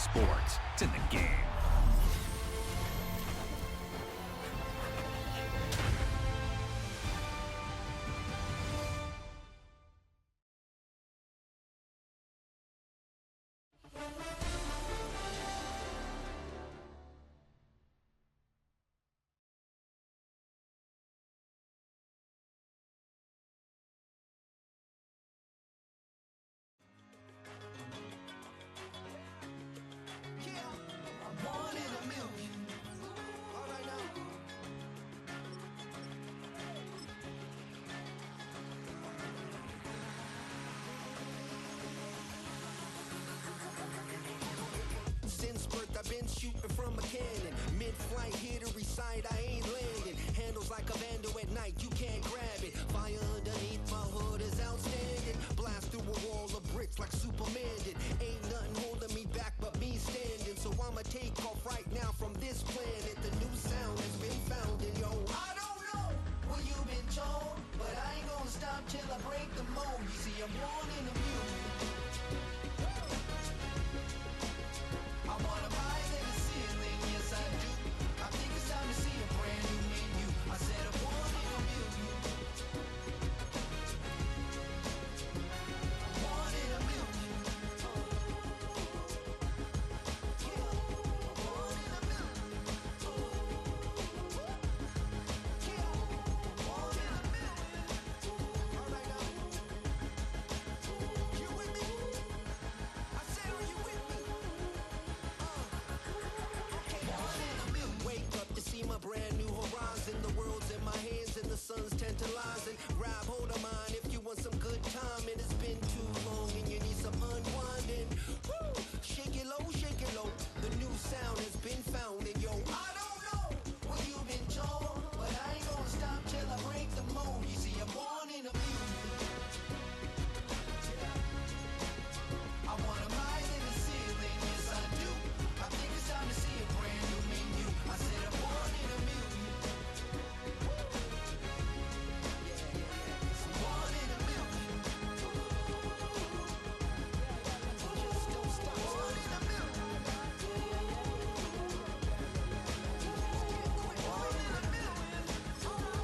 sports. It's in the game. Since birth I've been shooting from a cannon. Mid-flight, here to recite, I ain't landing. Handles like a vandal at night, you can't grab it. Fire underneath my hood is outstanding. Blast through a wall of bricks like Superman did. Ain't nothing holding me back but me standing. So I'ma take off right now from this planet. The new sound has been found and yo, I don't know what you've been told, but I ain't gonna stop till I break the mold. You see, I'm born in a million. I wanna rise in the ceiling, yes I do. I think it's time to see a brand new menu. I said I'm born in a million. Born in a million. Yeah, born in a million. Yeah, born in a million. All right now. You with me? I said, are you with me? Wake up to see my brand new horizon. The world's in my hands and the sun's tantalizing. Grab hold of mine if you want some good time. And it's been too long and you need some unwinding. Woo! Shake it low, shake it low. The new sound has been found and yo, I don't know what you've been told, but I ain't gonna stop till I break the mold. You see, I'm born in a million. I wanna rise in the ceiling, yes I do. I think it's time to see a brand new menu. I said I'm born in a million. I'm born in a million. Just don't stop. Born in a million. Born in a million. Born in a million.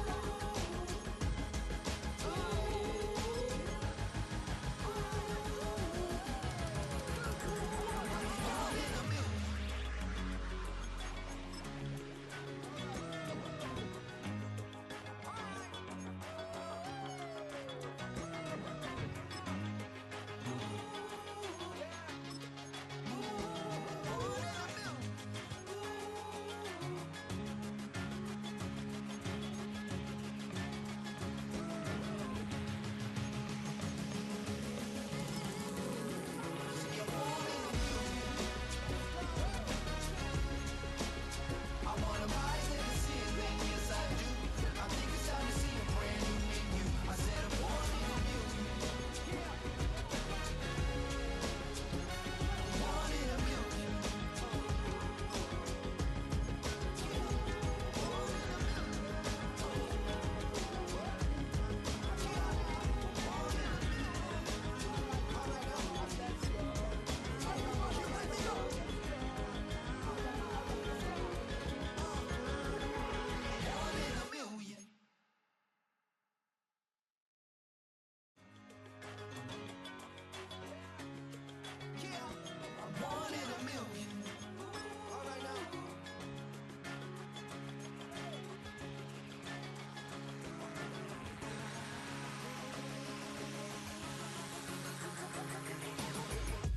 I wanna rise in the ceiling, yes I do. I think it's time to see a brand new menu. I said I'm born in a million. Born in a million. Born in a million. Born in a million. Yeah, I'm born in a million. All right now.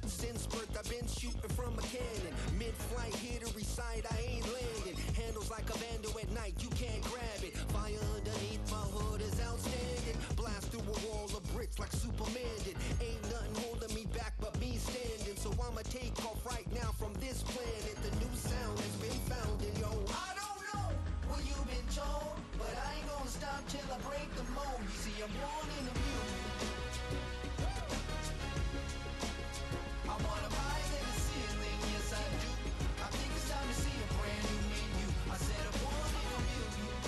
Since birth I've been shooting from a cannon. Mid-flight, here to recite, I ain't landing. Handles like a vandal at night, you can't grab it. Fire underneath my hood is outstanding. Blast through a wall of bricks like Superman did. Ain't nothing holding me back but me standing. So I'ma take off right now from this planet. The new sound has been found and yo, I don't know what you've been told, but I ain't gonna stop till I break the mold. You see, I'm born in a million. I wanna rise in the ceiling, yes I do. I think it's time to see a brand new menu. I said I'm born in a million.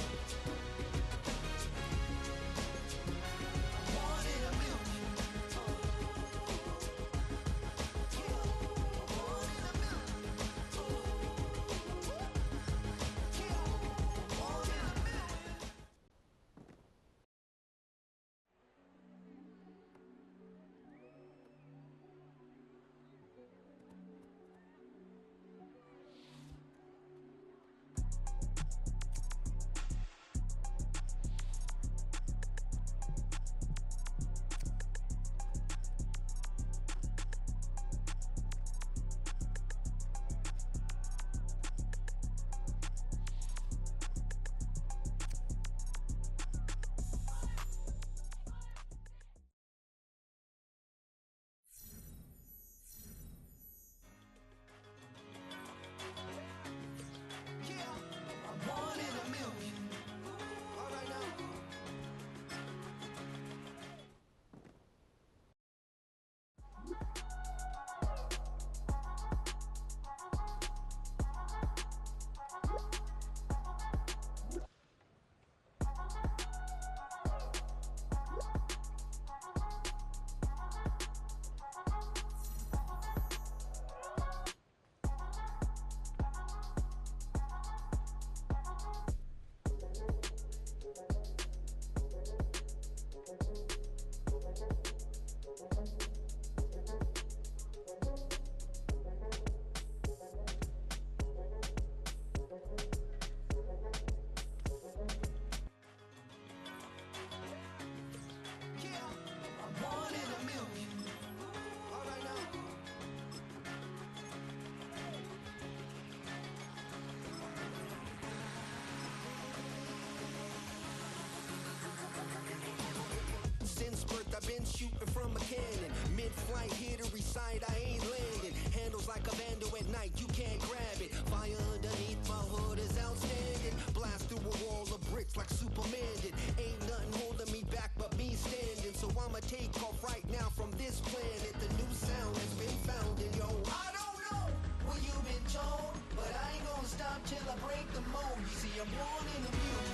night, you can't grab it. Fire underneath my hood is outstanding. Blast through a wall of bricks like Superman did. Ain't nothing holding me back but me standing. So I'ma take off right now from this planet. The new sound has been found in yo. I don't know what you've been told, but I ain't gonna stop till I break the mold. You see, I'm born in the mule.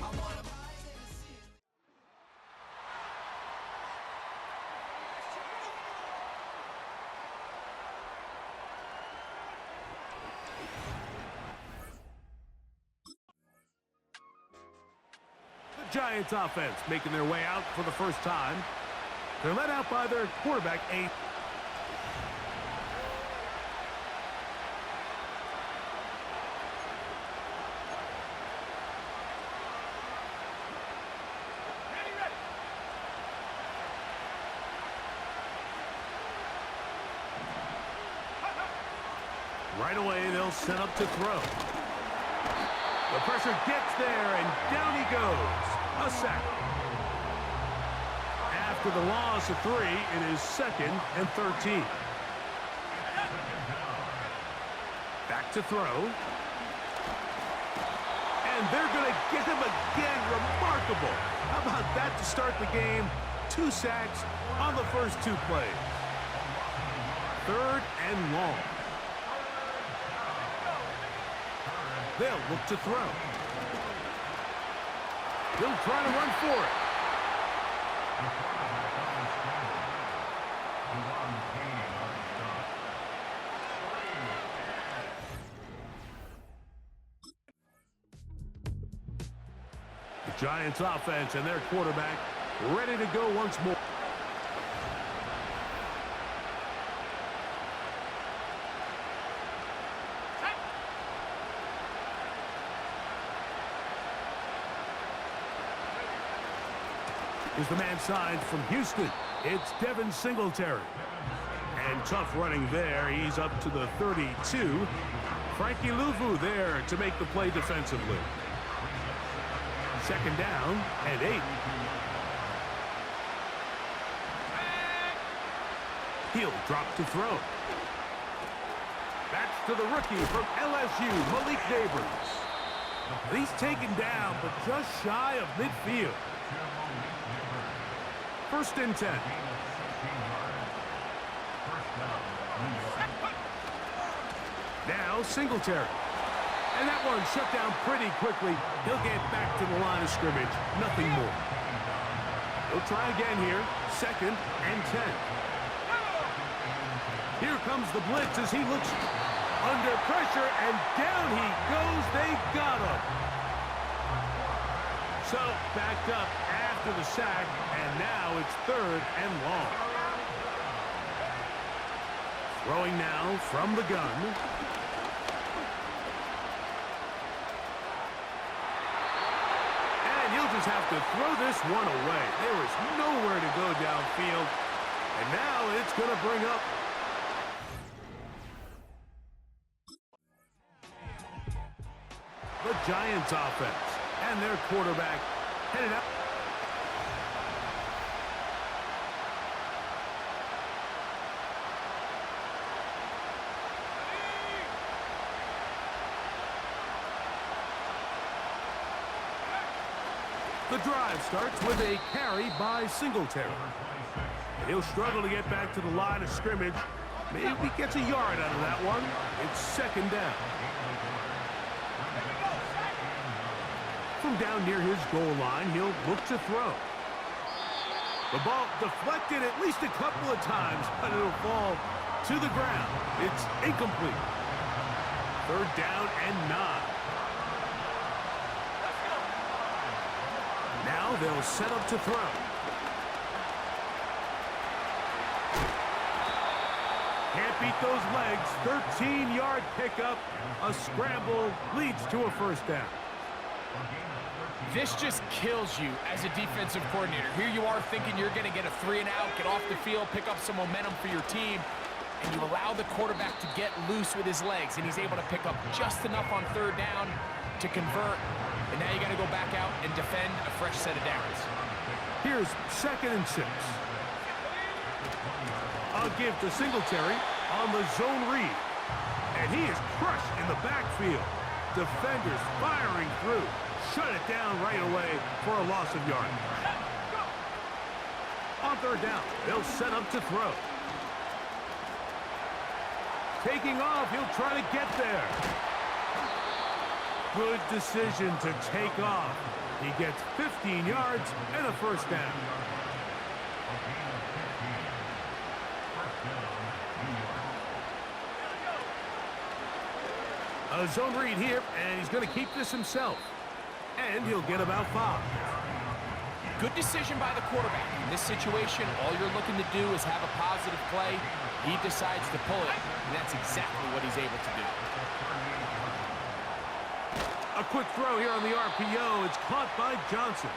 I wanna buy the decision. Giants offense making their way out for the first time. They're led out by their quarterback, Right away, they'll set up to throw. The pressure gets there, and down he goes. A sack. After the loss of 3, it is 2nd and 13. Back to throw. And they're going to get him again. Remarkable. How about that to start the game? 2 sacks on the first 2 plays. 3rd and long. They'll look to throw. He'll try to run for it. The Giants offense and their quarterback ready to go once more. Is the man signed from Houston. It's Devin Singletary. And tough running there. He's up to the 32. Frankie Louvu there to make the play defensively. 2nd down and 8. He'll drop to throw. That's to the rookie from LSU, Malik Neighbors. And he's taken down, but just shy of midfield. 1st and 10. Now Singletary. And that one shut down pretty quickly. He'll get back to the line of scrimmage. Nothing more. He'll try again here. 2nd and 10. Here comes the blitz as he looks under pressure. And down he goes. They got him. So backed up after the sack, and now it's 3rd and long. Throwing now from the gun. And he'll just have to throw this one away. There is nowhere to go downfield, and now it's going to bring up the Giants offense. And their quarterback headed out. The drive starts with a carry by Singletary. And he'll struggle to get back to the line of scrimmage. Maybe he gets a yard out of that one. It's 2nd down. From down near his goal line, he'll look to throw. The ball deflected at least a couple of times, but it'll fall to the ground. It's incomplete. 3rd down and 9. Now they'll set up to throw. Can't beat those legs. 13-yard pickup. A scramble leads to a 1st down. This just kills you as a defensive coordinator. Here you are thinking you're going to get a 3-and-out, get off the field, pick up some momentum for your team, and you allow the quarterback to get loose with his legs, and he's able to pick up just enough on 3rd down to convert, and now you got to go back out and defend a fresh set of downs. Here's 2nd and 6. A give to Singletary on the zone read. And he is crushed in the backfield. Defenders firing through. Shut it down right away for a loss of yardage. On third down, they'll set up to throw. Taking off, he'll try to get there. Good decision to take off. He gets 15 yards and a first down. A zone read here, and he's going to keep this himself. And he'll get about 5. Good decision by the quarterback. In this situation, all you're looking to do is have a positive play. He decides to pull it, and that's exactly what he's able to do. A quick throw here on the RPO. It's caught by Johnson.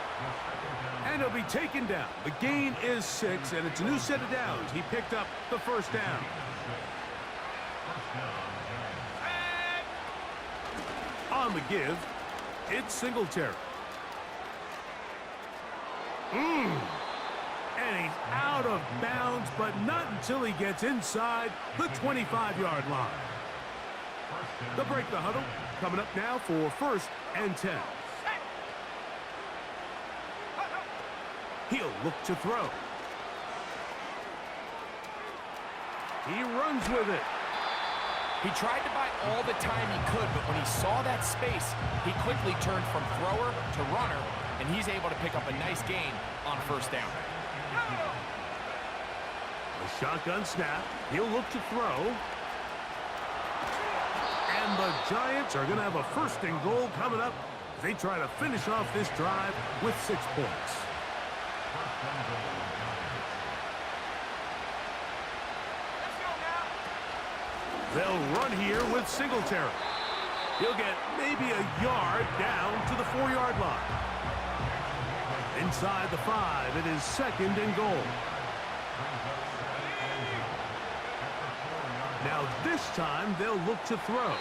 And he'll be taken down. The gain is 6, and it's a new set of downs. He picked up the first down. On the give, it's Singletary. And he's out of bounds, but not until he gets inside the 25-yard line. They'll break the huddle. Coming up now for 1st and 10. He'll look to throw. He runs with it. He tried to buy all the time he could, but when he saw that space, he quickly turned from thrower to runner, and he's able to pick up a nice gain on first down. A shotgun snap. He'll look to throw. And the Giants are going to have a 1st and goal coming up. They try to finish off this drive with 6 points. They'll run here with Singletary. He'll get maybe a yard down to the 4-yard line. Inside the 5, it is 2nd and goal. Now this time they'll look to throw.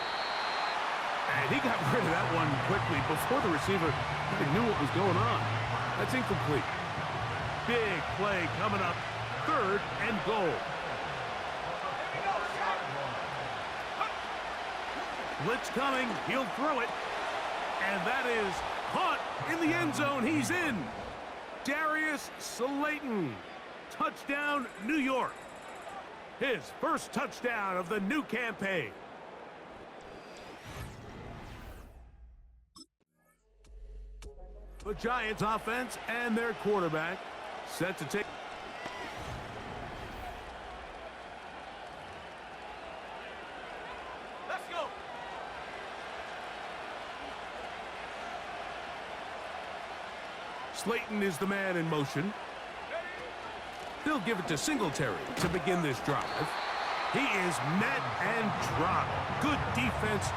And he got rid of that one quickly before the receiver even knew what was going on. That's incomplete. Big play coming up. 3rd and goal. Blitz coming. He'll throw it. And that is caught in the end zone. He's in. Darius Slayton. Touchdown, New York. His 1st touchdown of the new campaign. The Giants offense and their quarterback set to take. Let's go. Slayton is the man in motion. They'll give it to Singletary to begin this drive. He is met and dropped. Good defense.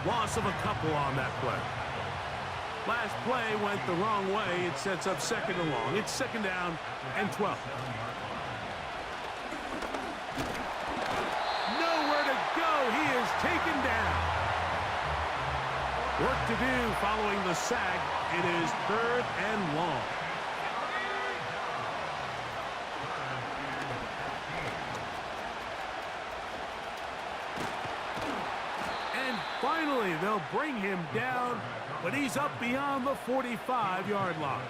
Loss of a couple on that play. Last play went the wrong way. It sets up 2nd and long. It's 2nd down and 12. Nowhere to go. He is taken down. Work to do following the sack. It is 3rd and long. Finally, they'll bring him down, but he's up beyond the 45-yard line.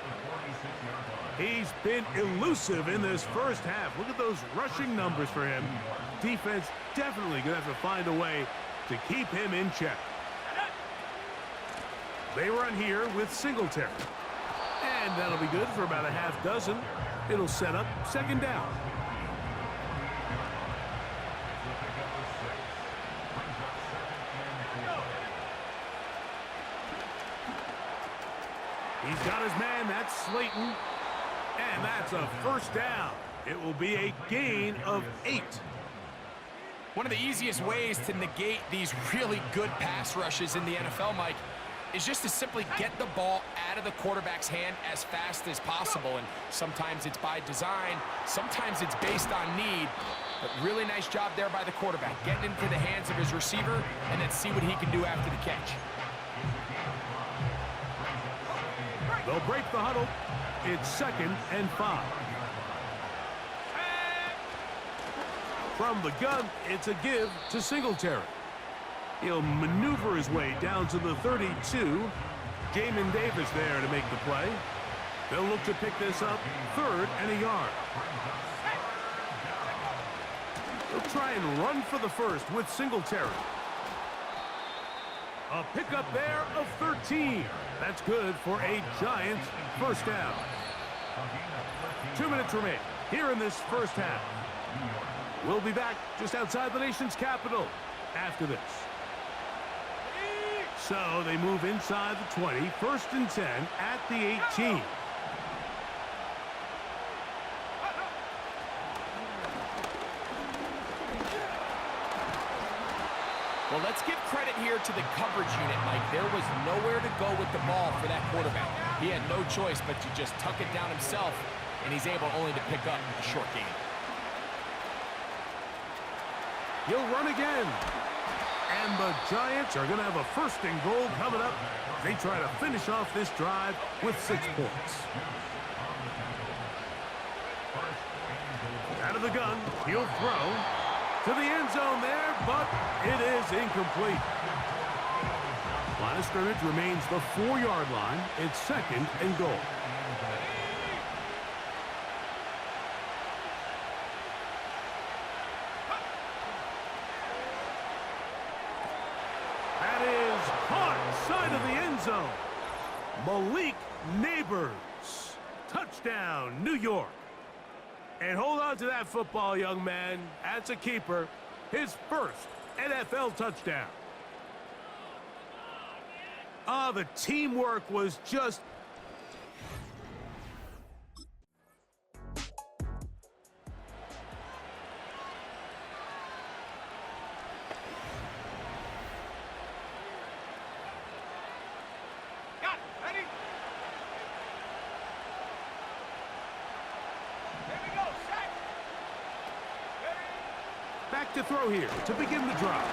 He's been elusive in this first half. Look at those rushing numbers for him. Defense definitely going to have to find a way to keep him in check. They run here with Singletary. And that'll be good for about a half dozen. It'll set up 2nd down. He's got his man, that's Slayton, and that's a 1st down. It will be a gain of 8. One of the easiest ways to negate these really good pass rushes in the NFL, Mike, is just to simply get the ball out of the quarterback's hand as fast as possible. And sometimes it's by design, sometimes it's based on need. But really nice job there by the quarterback, getting into the hands of his receiver, and then see what he can do after the catch. They'll break the huddle. It's 2nd and 5. From the gun, it's a give to Singletary. He'll maneuver his way down to the 32. Jamin Davis there to make the play. They'll look to pick this up, 3rd and a yard. They'll try and run for the first with Singletary. A pickup there of 13. That's good for a Giants first down. 2 minutes remain here in this first half. We'll be back just outside the nation's capital after this. So they move inside the 20, 1st and 10 at the 18. Well, let's give credit here to the coverage unit, Mike. There was nowhere to go with the ball for that quarterback. He had no choice but to just tuck it down himself, and he's able only to pick up a short gain. He'll run again. And the Giants are going to have a 1st and goal coming up. They try to finish off this drive with 6 points. Out of the gun, he'll throw to the end zone there, but it is incomplete. Line of scrimmage remains the 4-yard line. It's 2nd and goal. That is caught side of the end zone. Malik Neighbors. Touchdown, New York. And hold on to that football, young man. That's a keeper. His first NFL touchdown. The teamwork was just... Back to throw here to begin the drive.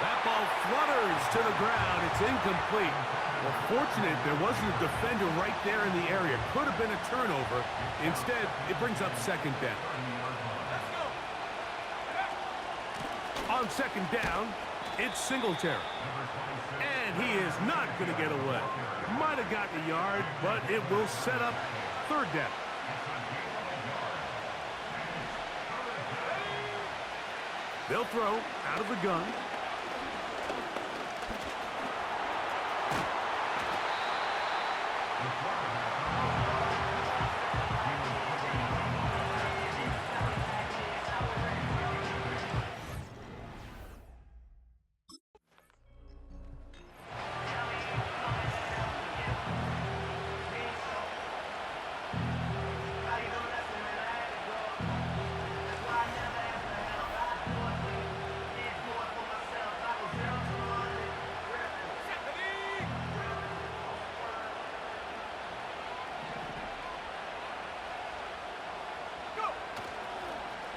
That ball flutters to the ground. It's incomplete. Well, fortunate there wasn't a defender right there in the area. Could have been a turnover. Instead, it brings up 2nd down. On 2nd down, it's Singletary. And he is not going to get away. Might have gotten a yard, but it will set up 3rd down. They'll throw out of the gun.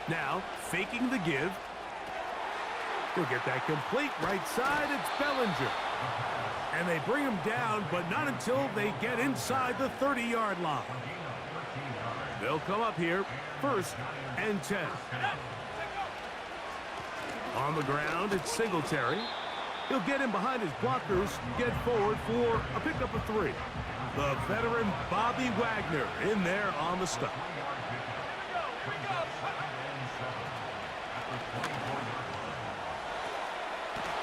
Now, faking the give. He'll get that complete right side. It's Bellinger. And they bring him down, but not until they get inside the 30-yard line. They'll come up here, 1st and 10. On the ground, it's Singletary. He'll get in behind his blockers, get forward for a pickup of 3. The veteran Bobby Wagner in there on the stop.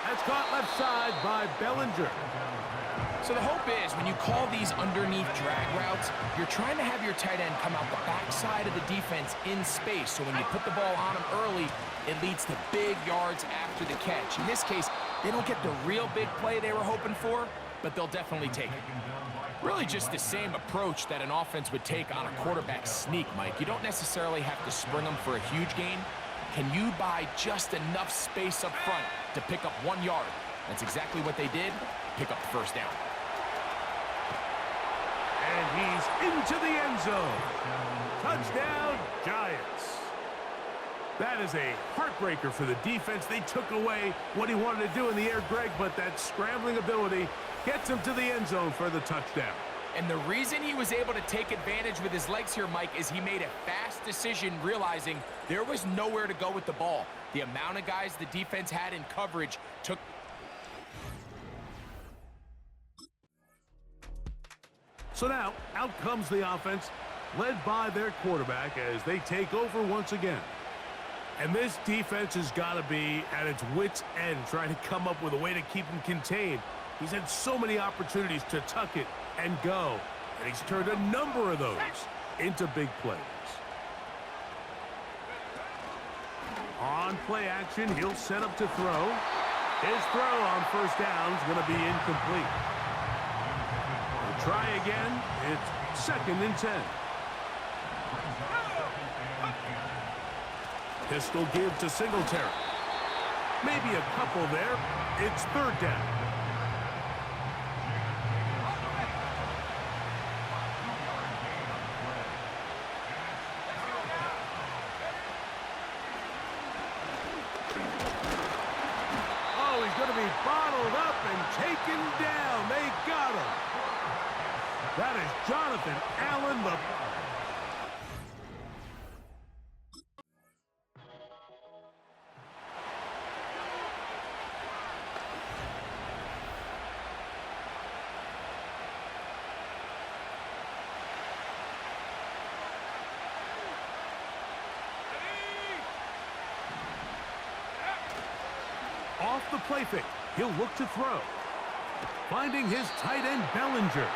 That's caught left side by Bellinger. So the hope is when you call these underneath drag routes, you're trying to have your tight end come out the backside of the defense in space. So when you put the ball on him early, it leads to big yards after the catch. In this case, they don't get the real big play they were hoping for, but they'll definitely take it. Really just the same approach that an offense would take on a quarterback sneak, Mike. You don't necessarily have to spring them for a huge gain. Can you buy just enough space up front to pick up 1 yard? That's exactly what they did. Pick up the 1st down. And he's into the end zone. Touchdown, Giants. That is a heartbreaker for the defense. They took away what he wanted to do in the air, Greg, but that scrambling ability gets him to the end zone for the touchdown. And the reason he was able to take advantage with his legs here, Mike, is he made a fast decision realizing there was nowhere to go with the ball. The amount of guys the defense had in coverage took... So now, out comes the offense, led by their quarterback as they take over once again. And this defense has got to be at its wits' end, trying to come up with a way to keep him contained. He's had so many opportunities to tuck it and go, and he's turned a number of those into big plays. On play action, he'll set up to throw. His throw on first down is going to be incomplete. We'll try again. It's 2nd and 10. Pistol give to Singletary. Maybe a couple there. It's 3rd down. Oh, he's going to be bottled up and taken down. They got him. That is Jonathan Allen, the... Off the play fake, he'll look to throw. Finding his tight end, Bellinger.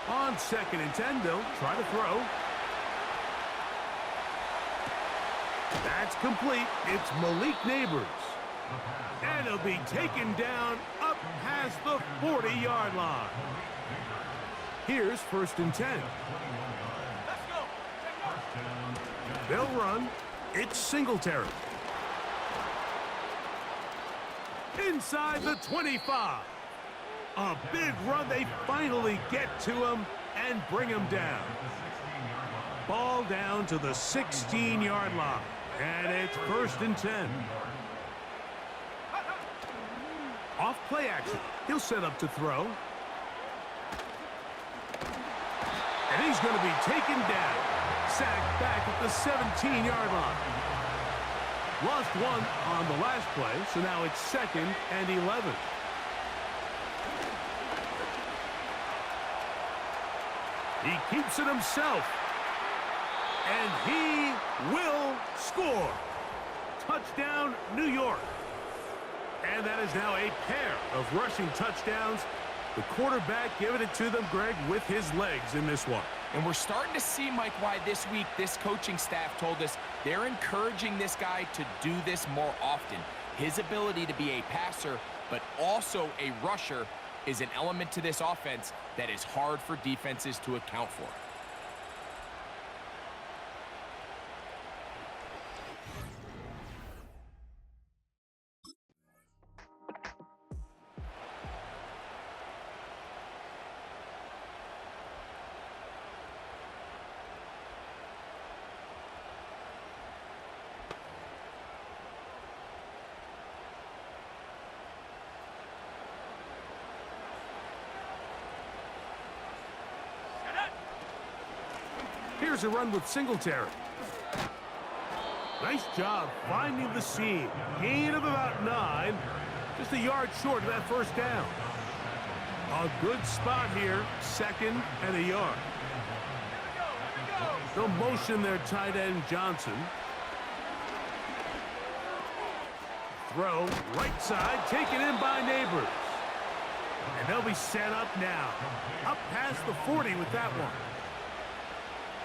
On 2nd and 10, they'll try to throw. That's complete. It's Malik Neighbors. And he'll be taken down up past the 40-yard line. Here's 1st and 10. They'll run. It's Singletary. Inside the 25. A big run. They finally get to him and bring him down. Ball down to the 16-yard line. And it's 1st and 10. Off play action. He'll set up to throw. And he's going to be taken down. Sacked back at the 17-yard line. Lost one on the last play, so now it's 2nd and 11. He keeps it himself. And he will score. Touchdown, New York. And that is now a pair of rushing touchdowns. The quarterback giving it to them, Greg, with his legs in this one. And we're starting to see, Mike, why this week this coaching staff told us they're encouraging this guy to do this more often. His ability to be a passer, but also a rusher, is an element to this offense that is hard for defenses to account for. Here's a run with Singletary. Nice job finding the seam. Gain of about 9. Just a yard short of that first down. A good spot here. 2nd and a yard. They'll motion their tight end, Johnson. Throw, right side, taken in by Neighbors. And they'll be set up now. Up past the 40 with that one.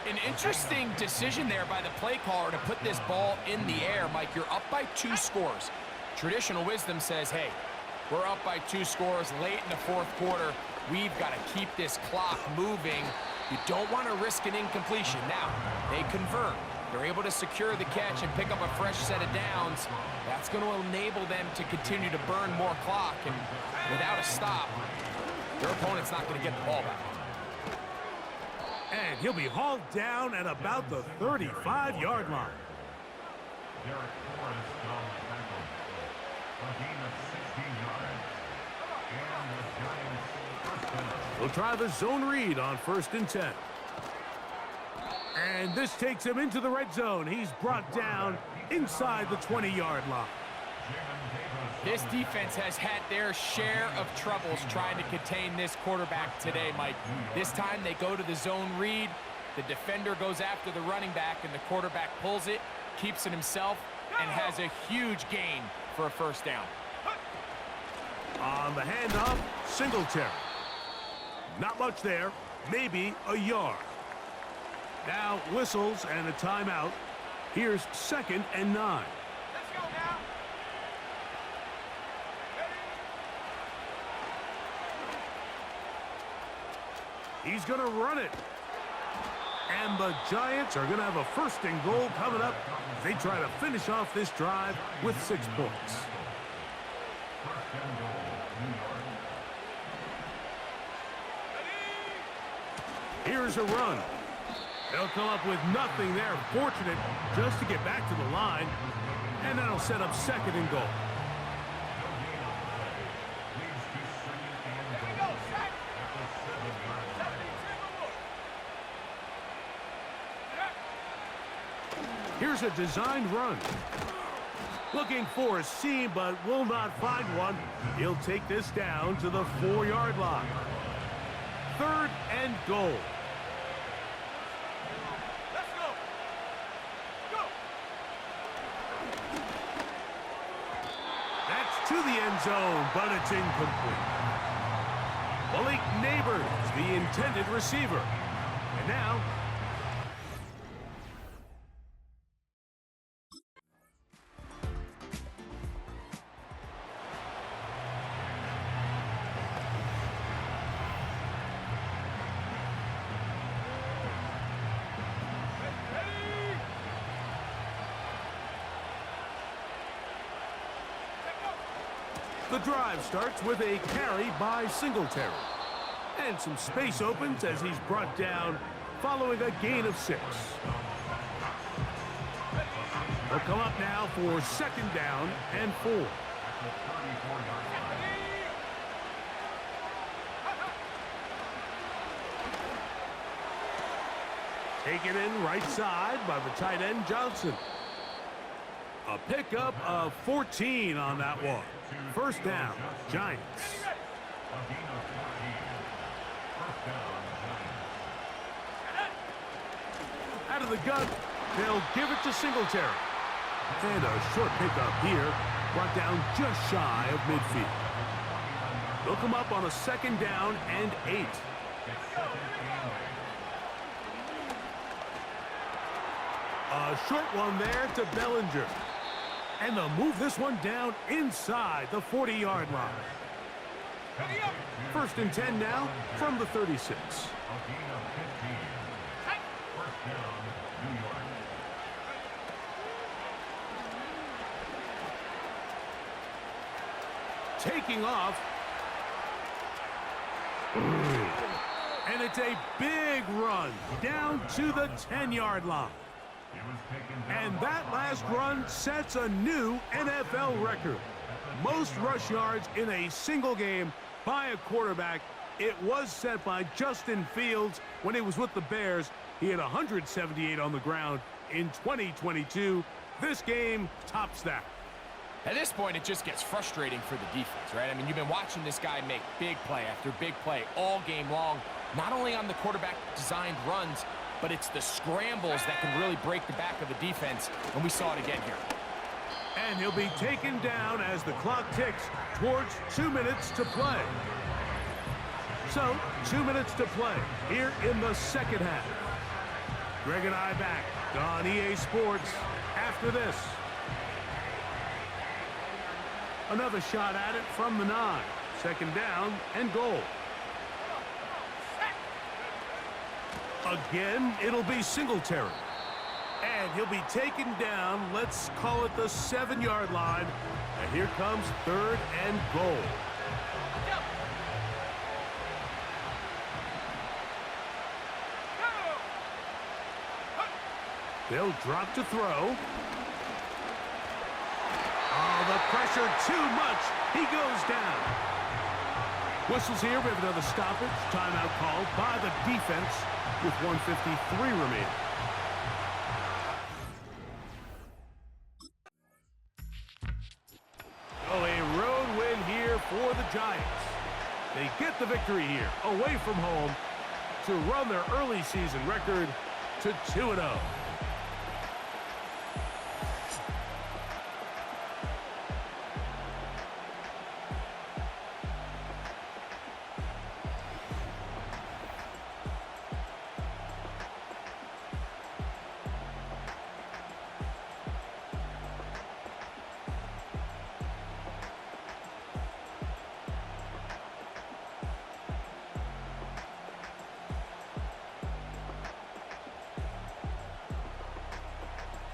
An interesting decision there by the play caller to put this ball in the air. Mike, you're up by 2 scores. Traditional wisdom says, hey, we're up by 2 scores late in the 4th quarter. We've got to keep this clock moving. You don't want to risk an incompletion. Now, they convert. They're able to secure the catch and pick up a fresh set of downs. That's going to enable them to continue to burn more clock. And without a stop, their opponent's not going to get the ball back. And And he'll be hauled down at about the 35-yard line. We'll try the zone read on 1st and 10. And this takes him into the red zone. He's brought down inside the 20-yard line. This defense has had their share of troubles trying to contain this quarterback today, Mike. This time they go to the zone read. The defender goes after the running back, and the quarterback pulls it, keeps it himself, and has a huge gain for a 1st down. On the handoff, Singletary. Not much there, maybe a yard. Now whistles and a timeout. Here's 2nd and 9. Let's go now. He's going to run it. And the Giants are going to have a 1st and goal coming up. They try to finish off this drive with 6 points. Here's a run. They'll come up with nothing there. Fortunate just to get back to the line. And that'll set up 2nd and goal. Here's a designed run. Looking for a seam, but will not find one. He'll take this down to the 4-yard line. 3rd and goal. Let's go. Go. That's to the end zone, but it's incomplete. Malik Neighbors, the intended receiver. And now, the drive starts with a carry by Singletary. And some space opens as he's brought down following a gain of 6. They'll come up now for 2nd down and 4. Taken in right side by the tight end Johnson. A pickup of 14 on that one. 1st down, Giants. Out of the gun, they'll give it to Singletary. And a short pickup here, brought down just shy of midfield. They'll come up on a 2nd down and 8. A short one there to Bellinger. And they'll move this one down inside the 40-yard line. 1st and 10 now from the 36. Taking off. And it's a big run down to the 10-yard line. And that last run sets a new NFL record. Most rush yards in a single game by a quarterback. It was set by Justin Fields when he was with the Bears. He had 178 on the ground in 2022. This game tops that. At this point, it just gets frustrating for the defense, right? I mean, you've been watching this guy make big play after big play all game long, not only on the quarterback-designed runs, but it's the scrambles that can really break the back of the defense, and we saw it again here. And he'll be taken down as the clock ticks towards 2 minutes to play. So, 2 minutes to play here in the 2nd half. Greg and I back on EA Sports after this. Another shot at it from the 9. 2nd down and goal. Again, it'll be Singletary. And he'll be taken down, let's call it the 7-yard line. And here comes 3rd and goal. They'll drop to throw. Oh, the pressure too much. He goes down. Whistles here. We have another stoppage. Timeout called by the defense with 1:53 remaining. Oh, a road win here for the Giants. They get the victory here away from home to run their early season record to 2-0.